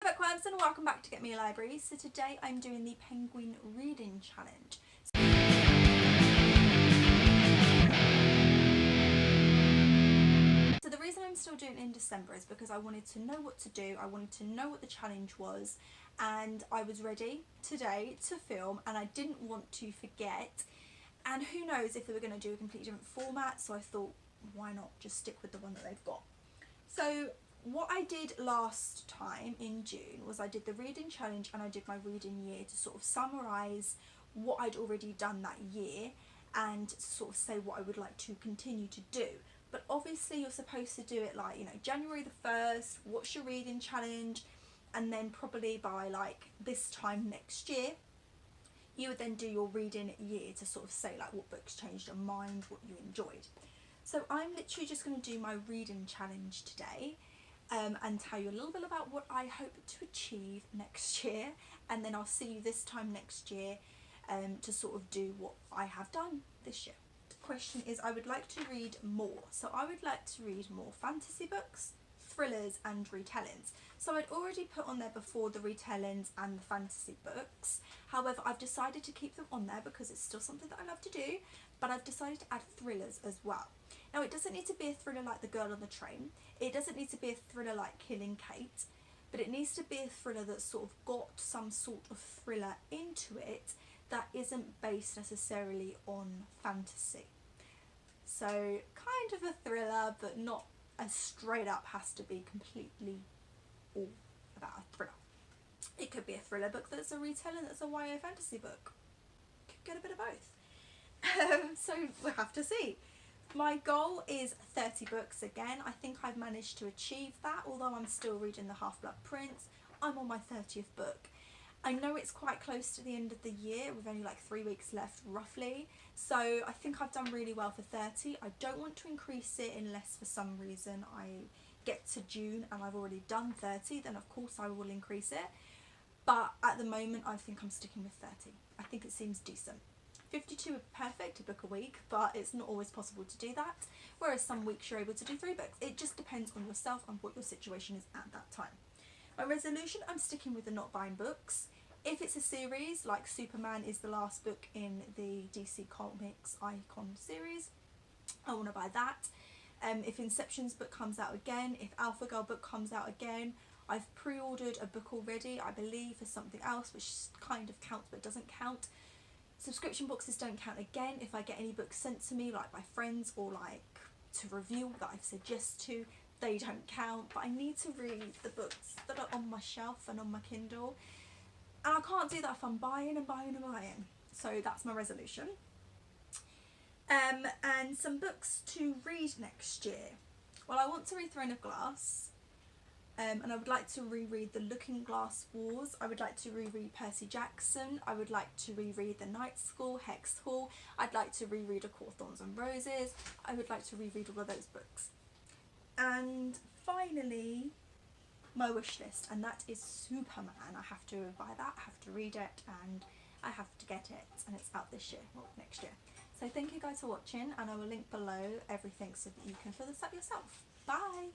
Bookworms, and welcome back to Get Me a Library. So today I'm doing the Penguin Reading Challenge. So the reason I'm still doing it in December is because I wanted to know what to do, I wanted to know what the challenge was, and I was ready today to film and I didn't want to forget. And who knows if they were going to do a completely different format, so I thought, why not just stick with the one that they've got. So what I did last time in June was I did the reading challenge and I did my reading year to sort of summarise what I'd already done that year and sort of say what I would like to continue to do. But obviously you're supposed to do it like, you know, January the 1st, what's your reading challenge, and then probably by like this time next year you would then do your reading year to sort of say like what books changed your mind, what you enjoyed. So I'm literally just going to do my reading challenge today. And tell you a little bit about what I hope to achieve next year, and then I'll see you this time next year to sort of do what I have done this year. The question is, I would like to read more, so I would like to read more fantasy books, thrillers and retellings. So I'd already put on there before the retellings and the fantasy books, however I've decided to keep them on there because it's still something that I love to do, but I've decided to add thrillers as well. Now it doesn't need to be a thriller like The Girl on the Train, it doesn't need to be a thriller like Killing Kate, but it needs to be a thriller that's sort of got some sort of thriller into it that isn't based necessarily on fantasy. So kind of a thriller, but not as straight up has to be completely all about a thriller. It could be a thriller book that's a retelling that's a YA fantasy book. Could get a bit of both. So we'll have to see. My goal is 30 books again. I think I've managed to achieve that, although I'm still reading the Half-Blood Prince. I'm on my 30th book. I know it's quite close to the end of the year, with only like 3 weeks left roughly, so I think I've done really well for 30. I don't want to increase it unless for some reason I get to June and I've already done 30, then of course I will increase it, but at the moment I think I'm sticking with 30. I think it seems decent. 52 would be perfect, a book a week, but it's not always possible to do that, whereas some weeks you're able to do 3 books. It just depends on yourself and what your situation is at that time. My resolution, I'm sticking with the not buying books. If it's a series, like Superman is the last book in the DC Comics Icon series, I want to buy that. If Inception's book comes out again, if Alpha Girl book comes out again, I've pre-ordered a book already, I believe, for something else, which kind of counts but doesn't count. Subscription boxes don't count again. If I get any books sent to me, like by friends or like to review that I've said yes to, they don't count. But I need to read the books that are on my shelf and on my Kindle. And I can't do that if I'm buying and buying and buying. So that's my resolution. And some books to read next year. Well, I want to read Throne of Glass. And I would like to reread The Looking Glass Wars. I would like to reread Percy Jackson. I would like to reread The Night School, Hex Hall. I'd like to reread A Court of Thorns and Roses. I would like to reread all of those books. And finally, my wish list, and that is Superman. I have to buy that, I have to read it, and I have to get it, and it's out this year, or next year. So thank you guys for watching, and I will link below everything so that you can fill this up yourself. Bye!